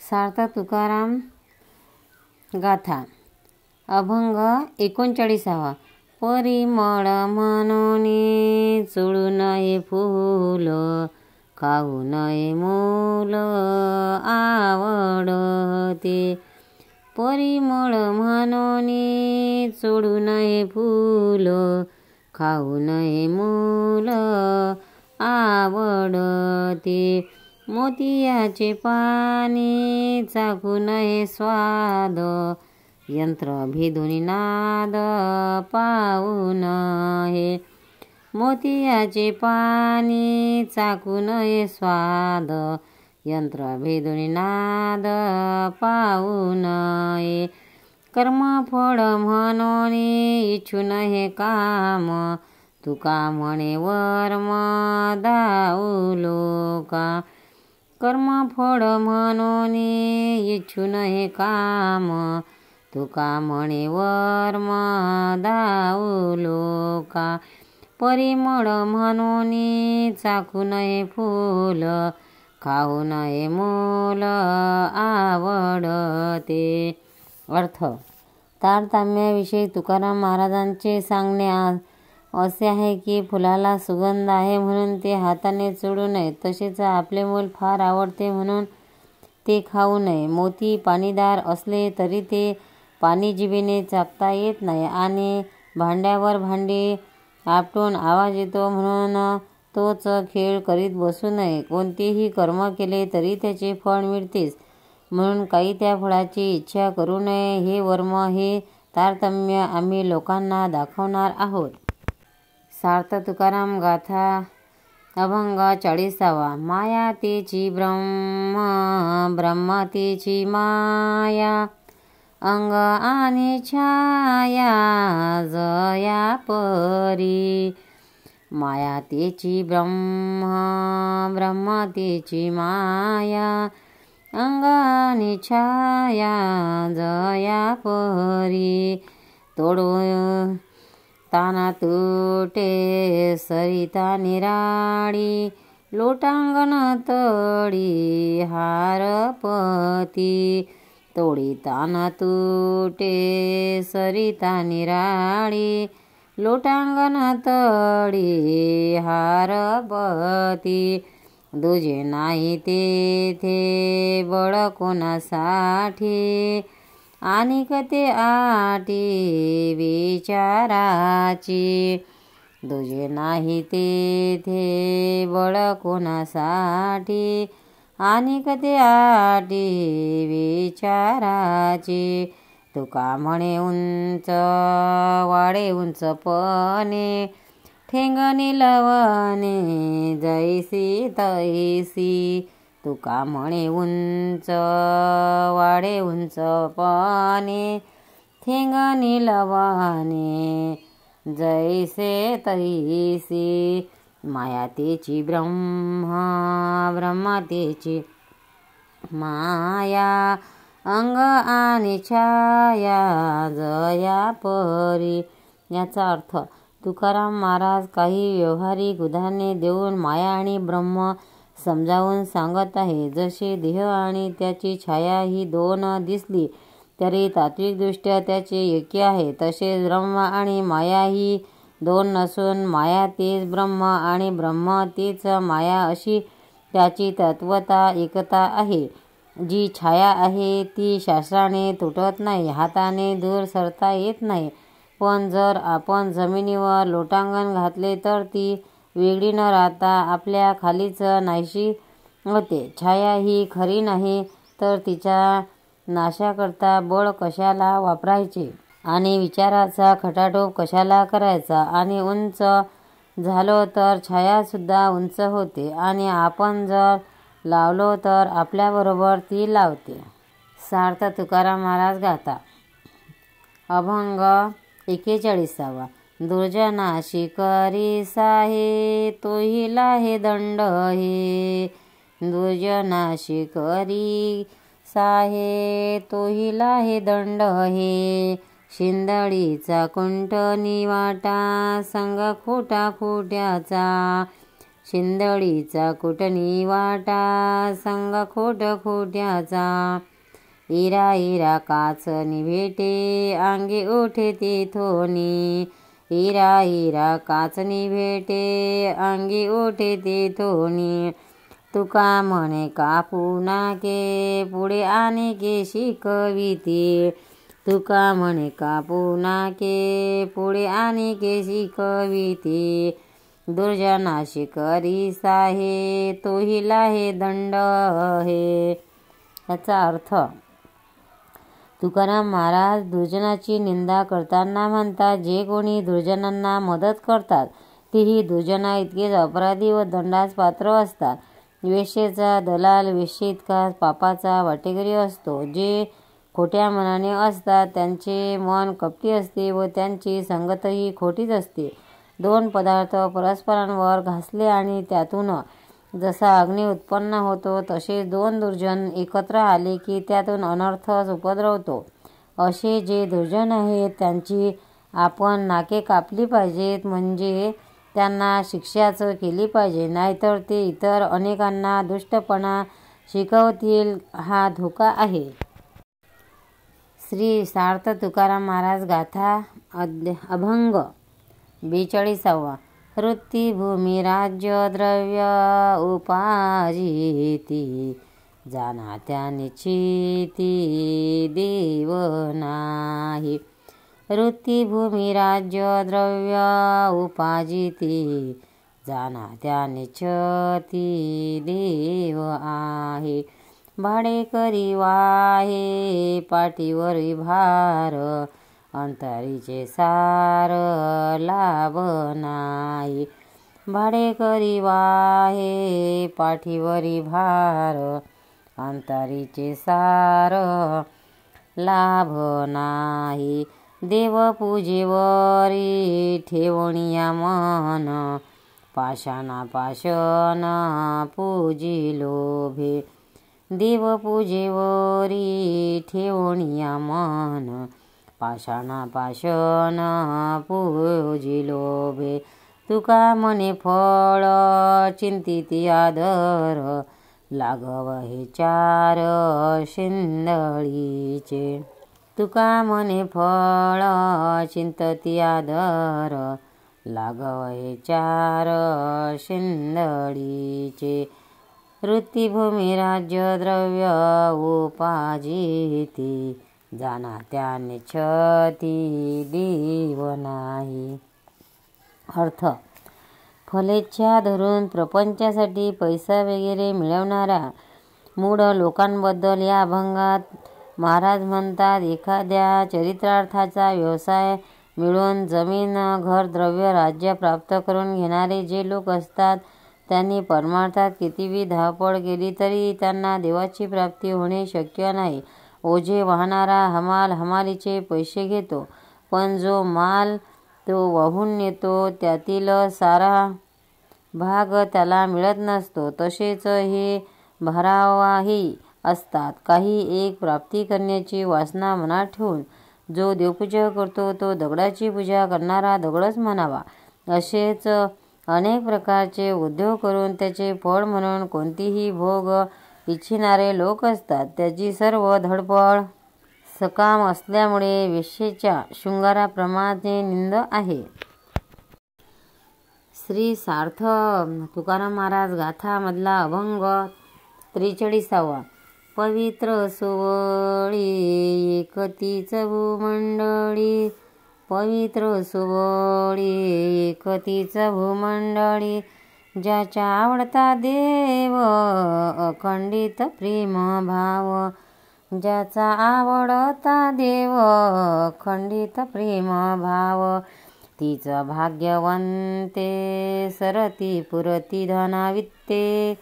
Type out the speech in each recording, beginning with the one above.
सार्थ तुकाराम गाथा अभंग 39. परिमळ म्हणून चोळू नये फूल, खाऊ नये मूल आवडते. परिमळ म्हणून चोळू नये फूल, खाऊ नये मूल आवडते. मोतियाचे पाणी चाखू नये स्वाद, यंत्र भेदून नाद पाहू नये. मोतियाचे पाणी चाखू नये स्वाद, यंत्र भेदून नाद पाहू नये. कर्मफळ म्हणून इच्छू नये काम, तुका म्हणे वर्म दाऊ लोका. कर्मफळ म्हणून इच्छू नये काम, तुका म्हणे वर्म दाऊ लोका. परिमळ म्हणून चाखू नये फूल, खाऊ नये मूल आवडते. अर्थ तारतम्याविषयी तुकाराम महाराजांचे सांगणे असे आहे की फुलाला सुगंध आहे म्हणून ते हाताने चोळू नये, तसेच आपले मूल फार आवडते म्हणून ते खाऊ नये. मोती पाणीदार असले तरी ते पाणी जिभेने चाखता येत नाही आणि भांड्यावर भांडी आपटून आवाज येतो म्हणून तोच खेळ करीत बसू नये. कोणतेही कर्म केले तरी त्याचे फळ मिळतेच म्हणून काही त्या फळाची इच्छा करू नये. हे वर्म हे तारतम्य आम्ही लोकांना दाखवणार आहोत. सार्थ तुकाराम गाथा अभंग 40. माया तेची ब्रह्म, ब्रह्म तेची माया, अंग आणि छाया जया परी. माया तेची ब्रह्म, ब्रह्म तेची माया, अंग आणि छाया जया परी. तोडू ताना तुटे सरिता निराळी, लोटांगण तळी हारपती. तोडी ताना तुटे सरिता निराळी, लोटांगण तळी हारपती. दुजे नाही तेथे बळ कोणासाठी, आणिक ते आटी विचाराची. दुजे नाही तेथे बळ कोणासाठी, आणिक ते आटी विचाराची. तुका म्हणे उंच वाडे उंचपणे, ठेंगणी लवणे जैसी तैसी. तुका म्हणे उंच वाडे उंचपणे, ठेंगणी लवणे जैसे तैसी. माया तेची ब्रह्म, ब्रह्म तेची माया, अंग आणि छाया जया परी. याचा अर्थ तुकाराम महाराज काही व्यवहारिक उदाहरणे देऊन माया आणि ब्रह्म समजावून सांगत आहे. जसे देह आणि त्याची छाया ही दोन दिसली तरी तात्विकदृष्ट्या त्याचे ऐक्य आहे, तसेच ब्रह्म आणि माया ही दोन नसून माया तेच ब्रह्म आणि ब्रह्म तेच माया अशी त्याची तत्वता एकता आहे. जी छाया आहे ती शास्त्राने तुटत नाही, हाताने दूर सरता येत नाही. पण जर आपण जमिनीवर लोटांगण घातले तर ती वेगळी न राहता आपल्या खालीच नाहीशी होते. छाया ही खरी नाही तर तिच्या नाशाकरता बळ कशाला वापरायचे आणि विचाराचा खटाटोप कशाला करायचा. आणि उंच झालो तर छायासुद्धा उंच होते आणि आपण जर लावलो तर आपल्याबरोबर ती लावते. सार्थ तुकाराम महाराज गाथा अभंग 41. दुर्जनाशी करी साहे, तोही लाहे दंड हे. दुर्जनाशी करी साहे, तोही लाहे दंड हे. शिंदळीचा कुंटनी वाटा, संग खोटा खोट्याचा. शिंदळीचा कुटणी वाटा संग खोट खोट्याचा इरा इरा काच निभेटे अंगी ओठे तेथोनी इरा इरा काच निभेटे अंगी ओठे तेथोनी तुका म्हणे कापू नाके पुढे आणि के शिकविते तुका म्हणे कापू नाके पुढे आणि के शिकविते दुर्जनाशी करीसा हे तोहिला हे दंड हे। याचा अर्थ तुकाराम महाराज दुर्जनाची निंदा करताना म्हणतात, जे कोणी दुर्जनांना मदत करतात तेही दुर्जना इतकेच अपराधी व दंडास पात्र असतात। वेश्येचा दलाल वेश्ये इतकाच पापाचा वाटेकरी असतो। जे खोट्या मनाने असतात त्यांचे मन कपटी असते व त्यांची संगतही खोटीच असते। दोन पदार्थ परस्परांवर घासले आणि त्यातून जसा अग्नी उत्पन्न होतो तसे दोन दुर्जन एकत्र आले की त्यातून अनर्थच उपद्रवतो। असे जे दुर्जन आहेत त्यांची आपण नाके कापली पाहिजेत, म्हणजे त्यांना शिक्षाच केली पाहिजे, नाहीतर ते इतर अनेकांना दुष्टपणा शिकवतील, हा धोका आहे। श्री सार्थ तुकाराम महाराज गाथा अभंग 42. वृत्ती भूमी राज्य द्रव्य उपाजिती जाना त्या निश्चिती देव नाही। वृत्ती भूमी राज्य द्रव्य उपाजिती जाना त्या निश्चिती देव आहे। भाडेकरी वाहे पाठीवरी भार अंतरीचे सार लाभ नाही। भाडेकरी वाहे पाठीवरी भार अंतरीचे सार लाभ नाही। देव पूजेवरी ठेवणिया मन पाषाणा पाषाण पूजी लोभे। देव पूजेवरी ठेवणिया मन पाषाणा पाषाण पूजी लोभे। तुका म्हणे फळ चिंतिती आदर लागव हे चार शिंदळीचे। तुका म्हणे फळ चिंतती आदर लागव हे चार शिंदळीचे। वृत्तीभूमी राज्य द्रव्य उपाजिती जाना त्या निश्चिती देव नाही। अर्थ फलेच्छा धरून प्रपंचासाठी पैसा वगैरे मिळवणाऱ्या मूढ लोकांबद्दल या अभंगात महाराज म्हणतात, एखाद्या चरित्रार्थाचा व्यवसाय मिळवून जमीन घर द्रव्य राज्य प्राप्त करून घेणारे जे लोक असतात त्यांनी परमार्थात कितीही धावपळ केली तरी त्यांना देवाची प्राप्ती होणे शक्य नाही। ओझे वाहणारा हमाल हमालीचे पैसे घेतो, पण जो माल तो वाहून नेतो त्यातील सारा भाग त्याला मिळत नसतो। तसेच हे भारावाही असतात। काही एक प्राप्ती करण्याची वासना मनात ठेवून जो देवपूजा करतो तो दगडाची पूजा करणारा दगडच म्हणावा। असेच अनेक प्रकारचे उद्योग करून त्याचे फळ म्हणून कोणतीही भोग इच्छिणारे लोक असतात। त्याची सर्व धडपड सकाम असल्यामुळे वेश्येच्या शृंगाराप्रमाणे निंद आहे। श्री सार्थ तुकाराम महाराज गाथा मधला अभंग 43. पवित्र सोवळी एकतीच भूमंडळी पवित्र सोवळी एकतीच भूमंडळी ज्याच्या आवडता देव अखंडित प्रेम भाव ज्याचा आवडता देव अखंडित प्रेम भाव तीच भाग्यवंते सरती पुरती धनावित्ते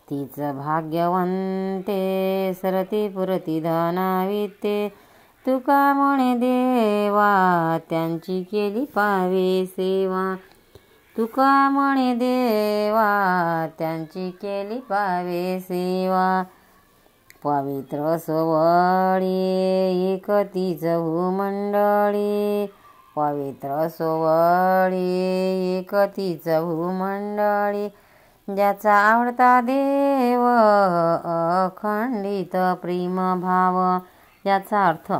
तीच भाग्यवंते सरती पुरती धनावित्ते तुका म्हणे देवा त्यांची केली पावे सेवा तुका म्हणे देवा त्यांची केली पावे सेवा पवित्र सोवळी एकतीच भूमंडळी पवित्र सोवळी एकतीच भूमंडळी ज्याचा आवडता देव अखंडित प्रेम भाव। याचा अर्थ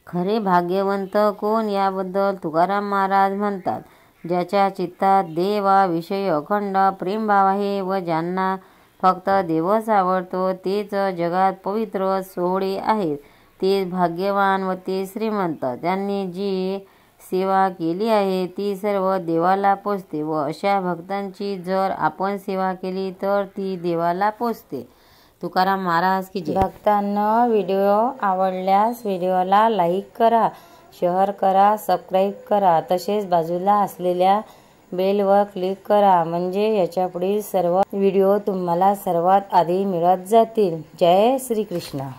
खरे भाग्यवंत कोण याबद्दल तुकाराम महाराज म्हणतात, ज्याच्या चित्तात देवाविषयी अखंड प्रेमभाव आहे व ज्यांना फक्त देवच आवडतो, तेच जगात पवित्र सोहळे आहेत, तेच भाग्यवान व ते श्रीमंत। त्यांनी जी सेवा केली आहे ती सर्व देवाला पोचते व अशा भक्तांची जर आपण सेवा केली तर ती देवाला पोचते। तुकाराम महाराज की जय। भक्तांनो, व्हिडिओ आवडल्यास व्हिडिओला लाईक करा, शेअर करा, सबस्क्राईब करा, तसेच बाजूला असलेल्या बेलवर क्लिक करा, म्हणजे याच्या पुढील सर्व व्हिडिओ तुम्हाला सर्वात आधी मिळत जातील। जय श्री कृष्ण।